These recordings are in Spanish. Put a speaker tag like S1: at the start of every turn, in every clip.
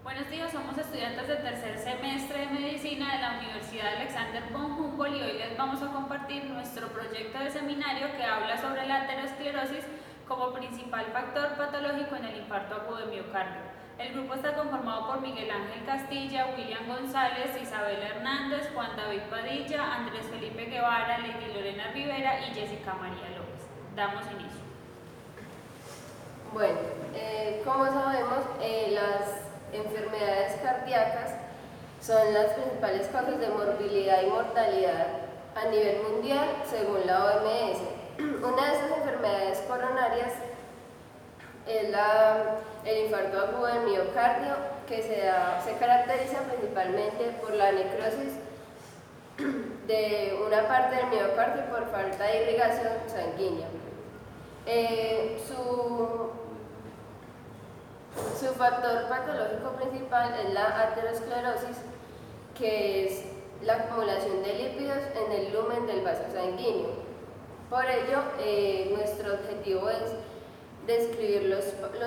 S1: Buenos días, somos estudiantes del tercer semestre de Medicina de la Universidad Alexander von Humboldt y hoy les vamos a compartir nuestro proyecto de seminario que habla sobre la aterosclerosis como principal factor patológico en el infarto agudo de miocardio. El grupo está conformado por Miguel Ángel Castilla, William González, Isabel Hernández, Juan David Padilla, Andrés Felipe Guevara, Lady Lorena Rivera y Jessica María López. Damos inicio.
S2: Bueno, como sabemos, las enfermedades cardíacas son las principales causas de morbilidad y mortalidad a nivel mundial según la OMS. Una de esas enfermedades coronarias es el infarto agudo del miocardio, que se caracteriza principalmente por la necrosis de una parte del miocardio por falta de irrigación sanguínea. Su factor patológico principal es la aterosclerosis, que es la acumulación de lípidos en el lumen del vaso sanguíneo. Por ello, nuestro objetivo es describir los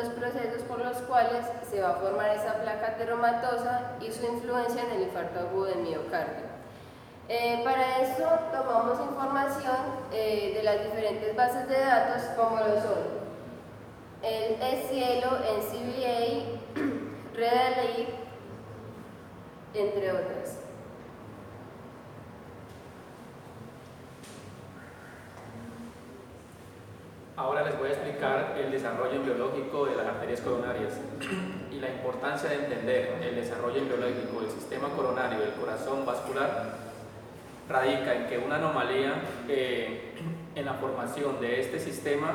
S2: procesos por los cuales se va a formar esa placa ateromatosa y su influencia en el infarto agudo del miocardio. Para eso tomamos información de las diferentes bases de datos, como lo son el EScielo, NCBA, REDALIC, entre otras.
S3: Ahora les voy a explicar el desarrollo embriológico de las arterias coronarias y la importancia de entender el desarrollo embriológico del sistema coronario y del corazón vascular radica en que una anomalía en la formación de este sistema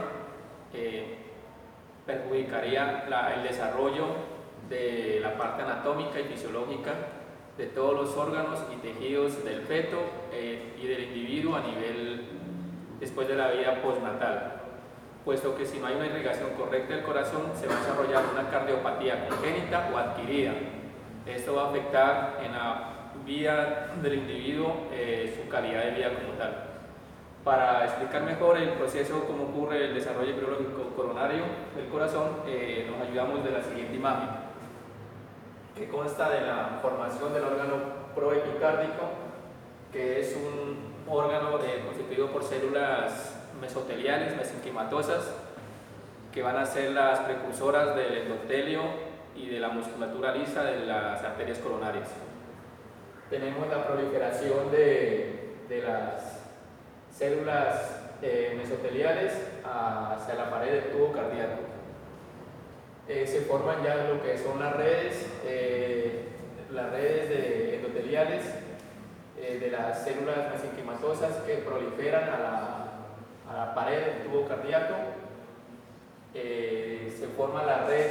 S3: perjudicaría el desarrollo de la parte anatómica y fisiológica de todos los órganos y tejidos del feto y del individuo a nivel después de la vida postnatal, puesto que si no hay una irrigación correcta del corazón se va a desarrollar una cardiopatía congénita o adquirida. Esto va a afectar en la vida del individuo su calidad de vida como tal. Para explicar mejor el proceso, cómo ocurre el desarrollo embriológico coronario del corazón, nos ayudamos de la siguiente imagen, que consta de la formación del órgano proepicárdico, que es un órgano constituido por células mesoteliales, mesenquimatosas, que van a ser las precursoras del endotelio y de la musculatura lisa de las arterias coronarias. Tenemos la proliferación de las células mesoteliales hacia la pared del tubo cardíaco. Se forman ya lo que son las redes endoteliales de las células mesenquimatosas que proliferan a la pared del tubo cardíaco. Se forma la red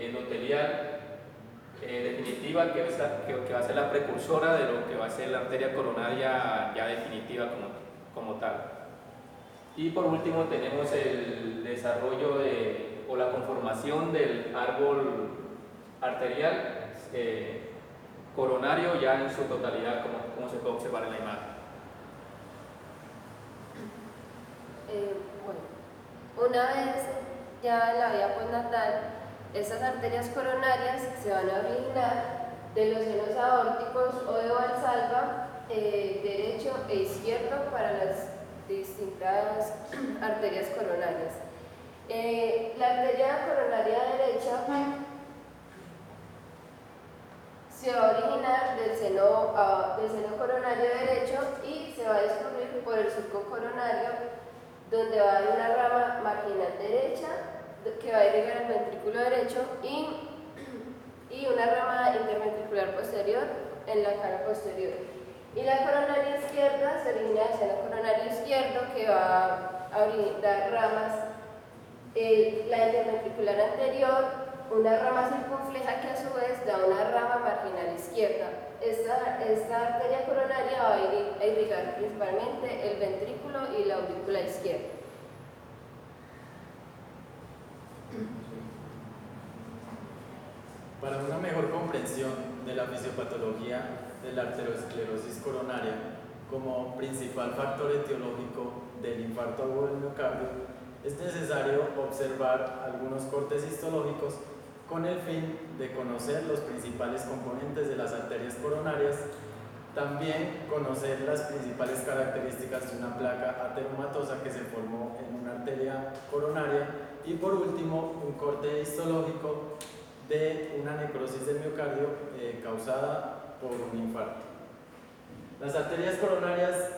S3: endotelial definitiva que va a ser la precursora de lo que va a ser la arteria coronaria ya definitiva como tal. Y por último tenemos el desarrollo o la conformación del árbol arterial coronario ya en su totalidad, como se puede observar en la imagen.
S2: Bueno, una vez ya en la vida postnatal, estas arterias coronarias se van a originar de los senos aórticos o de Valsalva derecho e izquierdo para las distintas arterias coronarias. La arteria coronaria derecha se va a originar del seno coronario derecho y se va a descubrir por el surco coronario, donde va a haber una rama marginal derecha que va a irrigar el ventrículo derecho y una rama interventricular posterior en la cara posterior. Y la coronaria izquierda se origina del seno coronario izquierdo, que va a dar ramas, la interventricular anterior, una rama circunfleja que a su vez da una rama marginal izquierda. Esta arteria coronaria va a irrigar principalmente el ventrículo y la aurícula izquierda.
S4: Para una mejor comprensión de la fisiopatología de la arteriosclerosis coronaria como principal factor etiológico del infarto agudo del miocardio, es necesario observar algunos cortes histológicos con el fin de conocer los principales componentes de las arterias coronarias, también conocer las principales características de una placa ateromatosa que se formó en una arteria coronaria y por último un corte histológico de una necrosis del miocardio causada por un infarto. Las arterias coronarias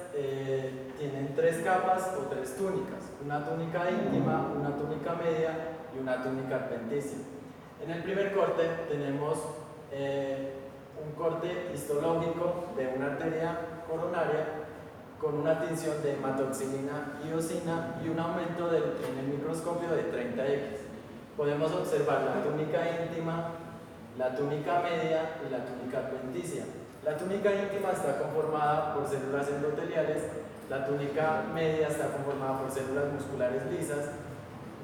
S4: tienen tres capas o tres túnicas, una túnica íntima, una túnica media y una túnica adventicia. En el primer corte tenemos un corte histológico de una arteria coronaria con una tinción de hematoxilina y eosina y un aumento en el microscopio de 30x. Podemos observar la túnica íntima, la túnica media y la túnica adventicia. La túnica íntima está conformada por células endoteliales, la túnica media está conformada por células musculares lisas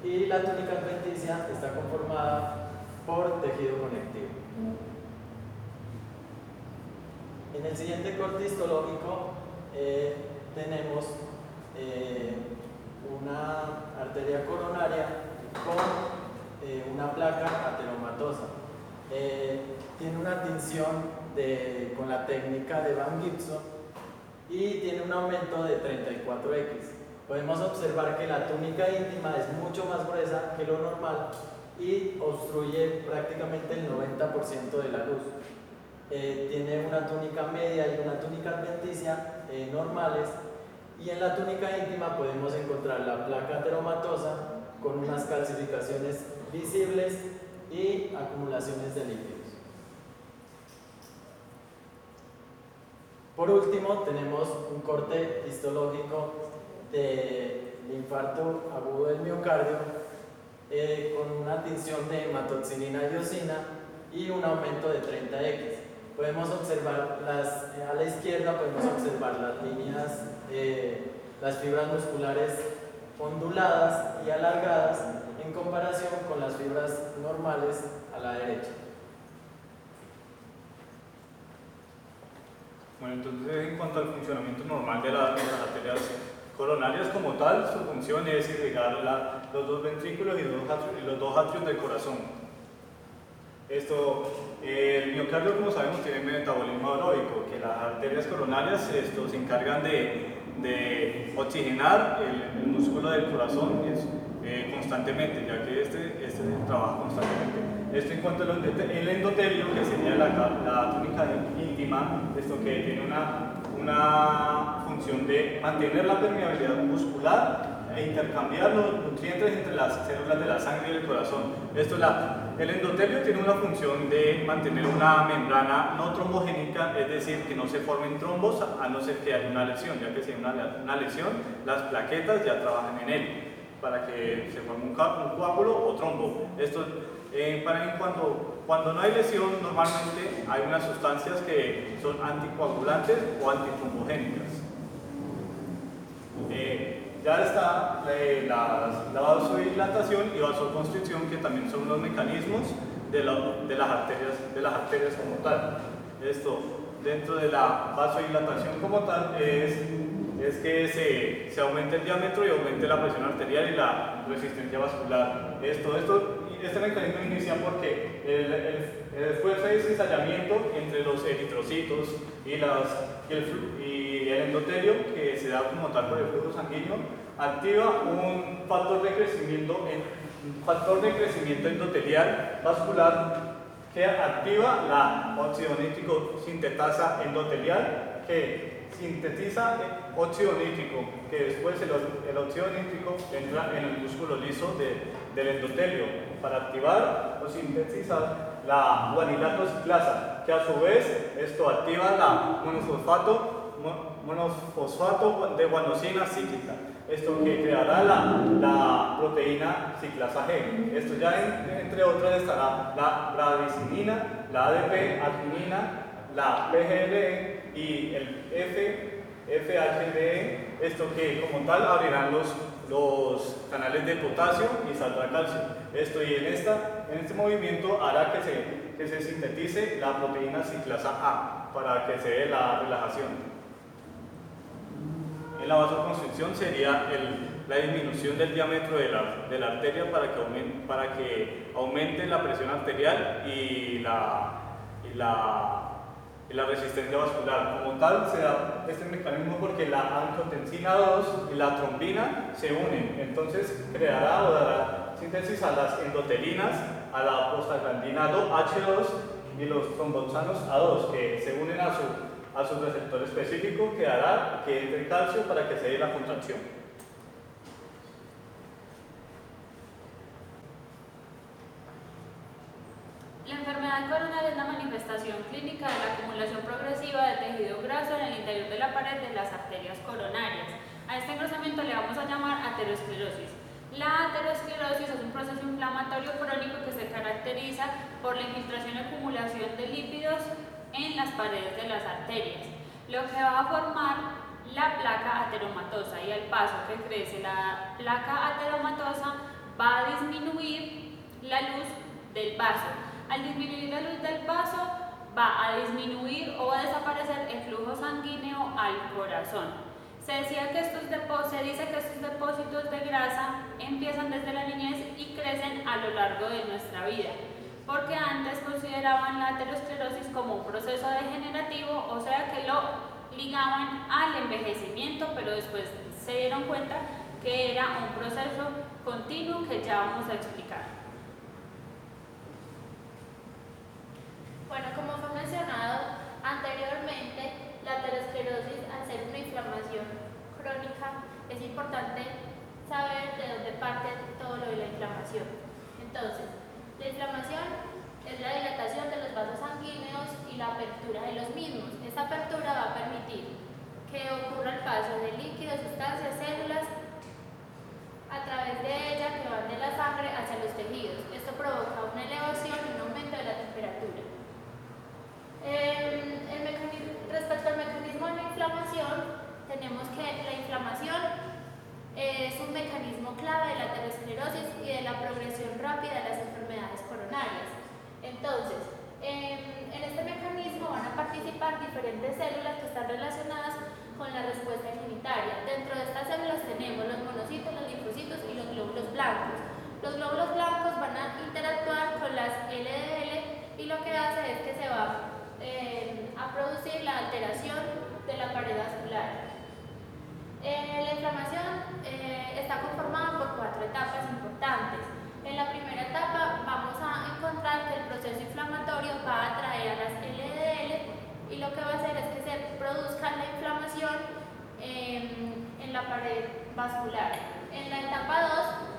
S4: y la túnica adventicia está conformada por tejido conectivo. En el siguiente corte histológico tenemos una arteria coronaria con una placa ateromatosa. Tiene una tinción con la técnica de Van Gibson y tiene un aumento de 34x. Podemos observar que la túnica íntima es mucho más gruesa que lo normal y obstruye prácticamente el 90% de la luz. Tiene una túnica media y una túnica adventicia normales, y en la túnica íntima podemos encontrar la placa ateromatosa con unas calcificaciones visibles y acumulaciones de líquidos. Por último, tenemos un corte histológico del infarto agudo del miocardio con una tinción de hematoxilina y eosina y un aumento de 30x. Podemos observar a la izquierda podemos observar las líneas, las fibras musculares onduladas y alargadas en comparación con las fibras normales a la derecha.
S5: Bueno, entonces en cuanto al funcionamiento normal de las arterias coronarias como tal, su función es irrigar los dos ventrículos y los dos atrios del corazón. El miocardio, como sabemos, tiene metabolismo aeróbico, que las arterias coronarias se encargan de oxigenar el músculo del corazón constantemente, ya que este trabaja constantemente. Esto en cuanto al endotelio, que sería la túnica íntima, que tiene una función de mantener la permeabilidad muscular e intercambiar los nutrientes entre las células de la sangre y el corazón. El endotelio tiene una función de mantener una membrana no trombogénica, es decir, que no se formen trombos a no ser que haya una lesión, ya que si hay una lesión, las plaquetas ya trabajan en él para que se forme un coágulo o trombo. Cuando no hay lesión, normalmente hay unas sustancias que son anticoagulantes o antitrombogénicas. Ya está la vasodilatación y vasoconstricción, que también son los mecanismos de las arterias como tal. Dentro de la vasodilatación como tal es que se aumente el diámetro y aumente la presión arterial y la resistencia vascular. Este mecanismo inicia porque el esfuerzo de cizallamiento entre los eritrocitos y el endotelio, que se da como tal por el flujo sanguíneo, activa un factor de crecimiento endotelial vascular que activa la óxido nítrico sintetasa endotelial, que sintetiza óxido nítrico, que después el óxido nítrico entra en el músculo liso del endotelio para activar o sintetizar la guanilato ciclasa, que a su vez esto activa la monofosfato de guanosina cíclica, que creará la proteína ciclasa G. Esto ya entre otras estará la bradicinina, la ADP, arginina, la PGLE y el FHDE, que como tal abrirán los canales de potasio y saldrá calcio. Y en este movimiento hará que se sintetice la proteína ciclasa A para que se dé la relajación. En la vasoconstricción sería la disminución del diámetro de la arteria para que aumente la presión arterial y la resistencia vascular. Como tal, se da este mecanismo porque la angiotensina 2 y la trombina se unen, entonces creará o dará síntesis a las endotelinas, a la prostaglandina H2 y los tromboxanos A2, que se unen a su receptor específico, que hará que entre calcio para que se dé la contracción.
S1: La enfermedad coronaria es la manifestación clínica de la acumulación progresiva de tejido graso en el interior de la pared de las arterias coronarias. A este engrosamiento le vamos a llamar aterosclerosis. La aterosclerosis es un proceso inflamatorio crónico que se caracteriza por la infiltración y acumulación de lípidos en las paredes de las arterias, lo que va a formar la placa ateromatosa, y al paso que crece la placa ateromatosa va a disminuir la luz del vaso. Al disminuir la luz del vaso va a disminuir o va a desaparecer el flujo sanguíneo al corazón. Se dice que estos depósitos de grasa empiezan desde la niñez y crecen a lo largo de nuestra vida, porque antes consideraban la aterosclerosis como un proceso degenerativo, o sea que lo ligaban al envejecimiento, pero después se dieron cuenta que era un proceso continuo que ya vamos a explicar.
S6: Bueno, como fue mencionado anteriormente, la aterosclerosis, al ser una inflamación crónica, es importante saber de dónde parte todo lo de la inflamación. Entonces, la inflamación es la dilatación de los vasos sanguíneos y la apertura de los mismos. Esta apertura va a permitir que ocurra el paso de líquidos, sustancias, células a través de ella que van de la sangre hacia los tejidos. Esto provoca una elevación y un aumento de la temperatura. Respecto al mecanismo de la inflamación, tenemos que la inflamación es un mecanismo clave de la aterosclerosis y de la progresión rápida de las enfermedades coronarias. Entonces, en este mecanismo van a participar diferentes células que están relacionadas con la respuesta inmunitaria. Dentro de estas células tenemos los monocitos, los linfocitos y los glóbulos blancos. Los glóbulos blancos van a interactuar con las LDL y lo que hace es que se va a producir la alteración de la pared vascular. La inflamación está conformada por 4 etapas importantes. En la primera etapa vamos a encontrar que el proceso inflamatorio va a atraer a las LDL y lo que va a hacer es que se produzca la inflamación en la pared vascular. En la etapa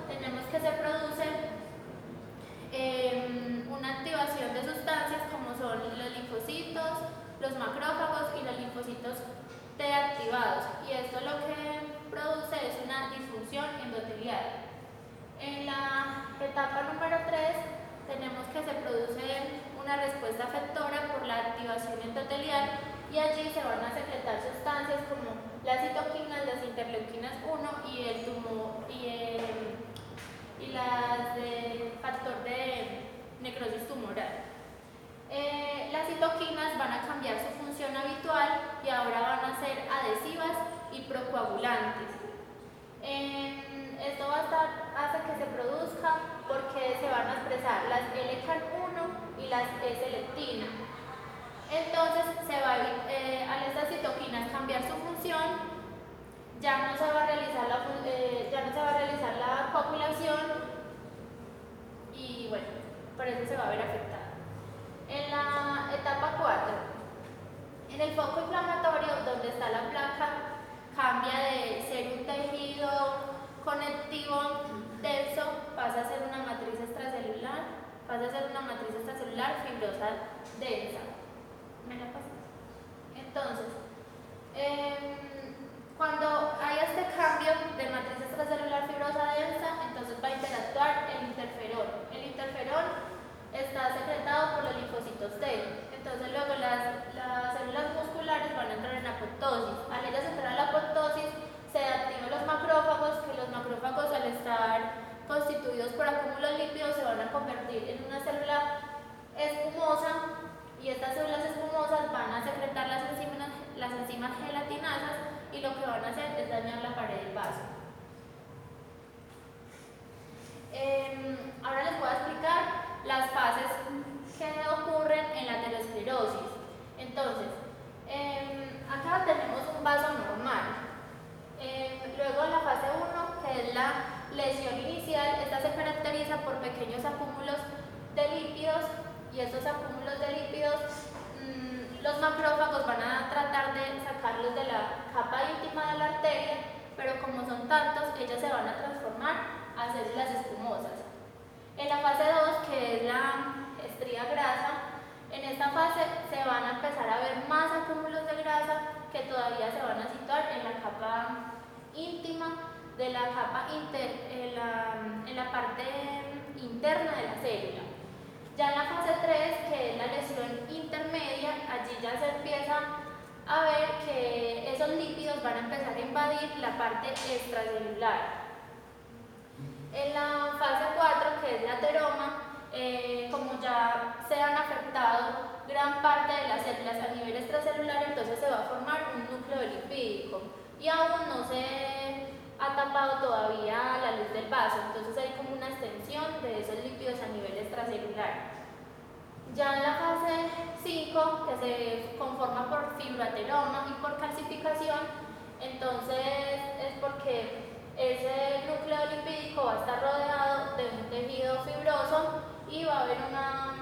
S6: 2 tenemos que se produce una activación de sustancias como son los linfocitos, los macrófagos y los linfocitos T activados, y esto lo que produce es una disfunción endotelial. En la etapa número 3 tenemos que se produce una respuesta efectora por la activación endotelial, y allí se van a secretar sustancias como las citoquinas, las interleuquinas 1 y las de factor de necrosis tumoral. Las citoquinas van a cambiar su función habitual y ahora van a ser adhesivas y procoagulantes. Esto hace que se produzca porque se van a expresar las L-CAL1 y las S-lectina. Entonces, al estas citoquinas cambiar su función, ya no se va a realizar la coagulación y bueno, por eso se va a ver afectada. En la etapa 4, en el foco inflamatorio, donde está la placa, cambia de ser un tejido conectivo denso, pasa a ser una matriz extracelular, fibrosa densa. ¿Me la pasas? Entonces, cuando hay este cambio de matriz extracelular fibrosa densa, entonces va a interactuar el interferón. El interferón está secretado por los linfocitos T. Entonces luego las células musculares van a entrar en apoptosis. Al ellas entrar en la apoptosis, se activan los macrófagos, que los macrófagos, al estar constituidos por acúmulos lípidos, se van a convertir en una célula espumosa, y estas células espumosas van a secretar las enzimas gelatinasas, y lo que van a hacer es dañar la pared del vaso. pero como son tantos, ellas se van a transformar a células escumosas. En la fase 2, que es la estría grasa, en esta fase se van a empezar a ver más acúmulos de grasa que todavía se van a situar en la capa íntima de la capa en la parte interna de la célula. Ya en la fase 3, que es la lesión intermedia, allí ya se empieza a ver que esos lípidos van a empezar a invadir la parte extracelular. En la fase 4, que es la ateroma, como ya se han afectado gran parte de las células a nivel extracelular, entonces se va a formar un núcleo lipídico y aún no se ha tapado todavía la luz del vaso, entonces hay como una extensión de esos lípidos a nivel extracelular. Ya en la fase 5, que se conforma por fibroateroma y por calcificación, entonces es porque ese núcleo lipídico va a estar rodeado de un tejido fibroso y va a haber una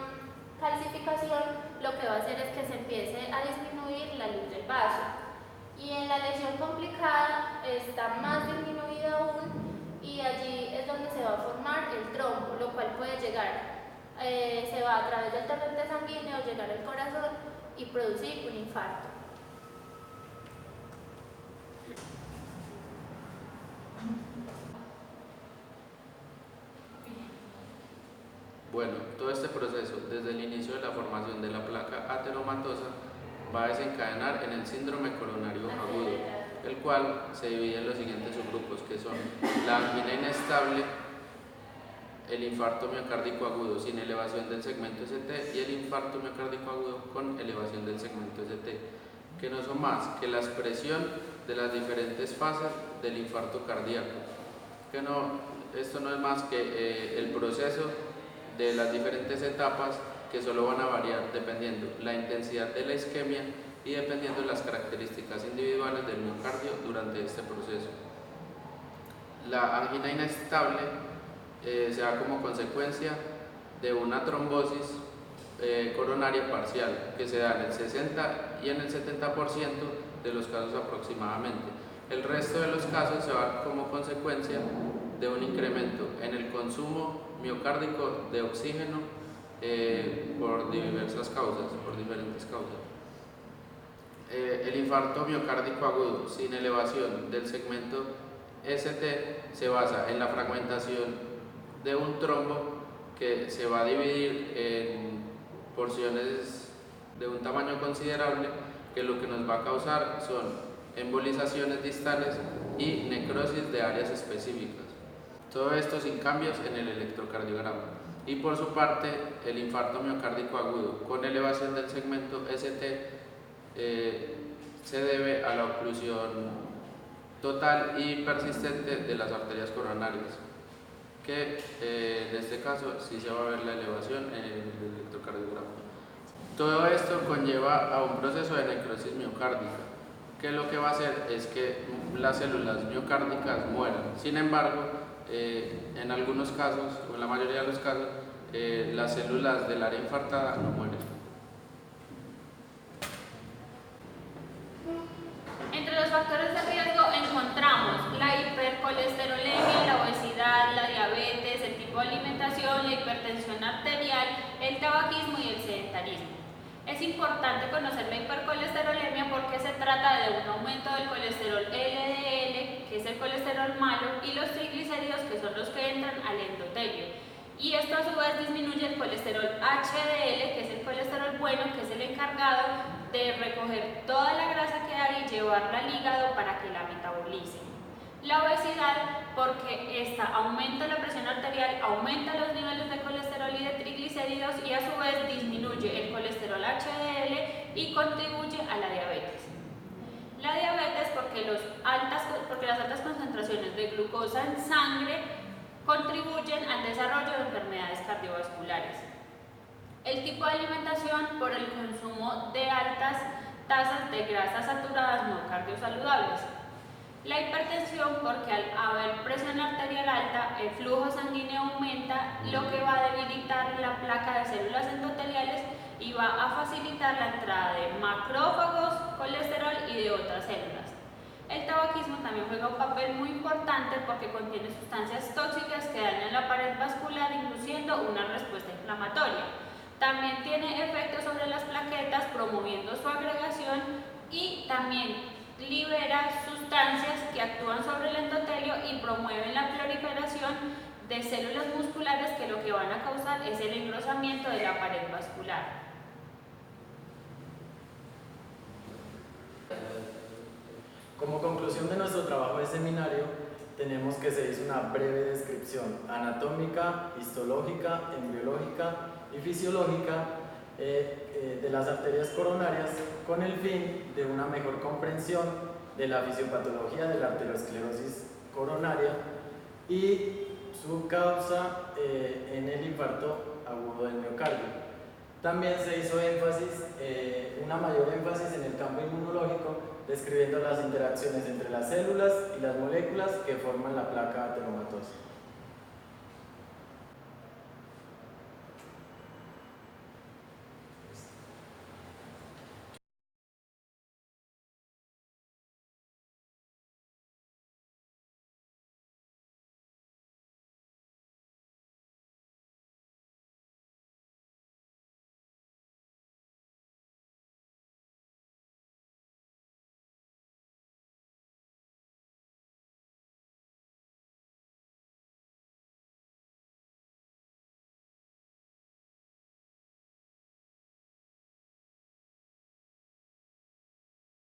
S6: calcificación, lo que va a hacer es que se empiece a disminuir la luz del vaso. Y en la lesión complicada está más disminuida aún y allí es donde se va a formar el trombo, lo cual puede llegar, se va a través del torrente sanguíneo, llegar al corazón y producir un infarto.
S7: Bueno, todo este proceso, desde el inicio de la formación de la placa ateromatosa, va a desencadenar en el síndrome coronario agudo, el cual se divide en los siguientes subgrupos, que son la angina inestable, el infarto miocárdico agudo sin elevación del segmento ST y el infarto miocárdico agudo con elevación del segmento ST, que no son más que la expresión de las diferentes fases del infarto cardíaco, esto no es más que el proceso de las diferentes etapas que solo van a variar dependiendo la intensidad de la isquemia y dependiendo de las características individuales del miocardio durante este proceso. La angina inestable se da como consecuencia de una trombosis coronaria parcial que se da en el 60 y en el 70% de los casos aproximadamente. El resto de los casos se da como consecuencia de un incremento en el consumo miocárdico de oxígeno por diversas causas, por diferentes causas. El infarto miocárdico agudo sin elevación del segmento ST se basa en la fragmentación de un trombo que se va a dividir en porciones de un tamaño considerable, que lo que nos va a causar son embolizaciones distales y necrosis de áreas específicas. Todo esto sin cambios en el electrocardiograma. Y por su parte, el infarto miocárdico agudo con elevación del segmento ST se debe a la oclusión total y persistente de las arterias coronarias, que en este caso sí se va a ver la elevación en el electrocardiograma. Todo esto conlleva a un proceso de necrosis miocárdica, que lo que va a hacer es que las células miocárdicas mueran. Sin embargo, en algunos casos, o en la mayoría de los casos, las células del área infartada no mueren.
S1: Entre los factores de riesgo encontramos la hipercolesterolemia, la obesidad, la diabetes, el tipo de alimentación, la hipertensión arterial, el tabaquismo y el sedentarismo. Es importante conocer la hipercolesterolemia porque se trata de un aumento del colesterol LDL, que es el colesterol malo, y los triglicéridos, que son los que entran al endotelio. Y esto a su vez disminuye el colesterol HDL, que es el colesterol bueno, que es el encargado de recoger toda la grasa que hay y llevarla al hígado para que la metabolice. La obesidad, porque esta aumenta la presión arterial, aumenta los niveles de colesterol y de triglicéridos y a su vez disminuye el colesterol HDL y contribuye a la diabetes. La diabetes porque las altas concentraciones de glucosa en sangre contribuyen al desarrollo de enfermedades cardiovasculares. El tipo de alimentación por el consumo de altas tasas de grasas saturadas no cardiosaludables. La hipertensión porque al haber presión arterial alta, el flujo sanguíneo aumenta, lo que va a debilitar la placa de células endoteliales y va a facilitar la entrada de macrófagos, colesterol y de otras células. El tabaquismo también juega un papel muy importante porque contiene sustancias tóxicas que dañan la pared vascular, induciendo una respuesta inflamatoria. También tiene efectos sobre las plaquetas, promoviendo su agregación, y también libera sustancias que actúan sobre el endotelio y promueven la proliferación de células musculares, que lo que van a causar es el engrosamiento de la pared vascular.
S4: Como conclusión de nuestro trabajo de seminario, tenemos que se hizo una breve descripción anatómica, histológica, embriológica y fisiológica de las arterias coronarias, con el fin de una mejor comprensión de la fisiopatología de la arteriosclerosis coronaria y su causa en el infarto agudo del miocardio. También se hizo una mayor énfasis en el campo inmunológico, describiendo las interacciones entre las células y las moléculas que forman la placa ateromatosa.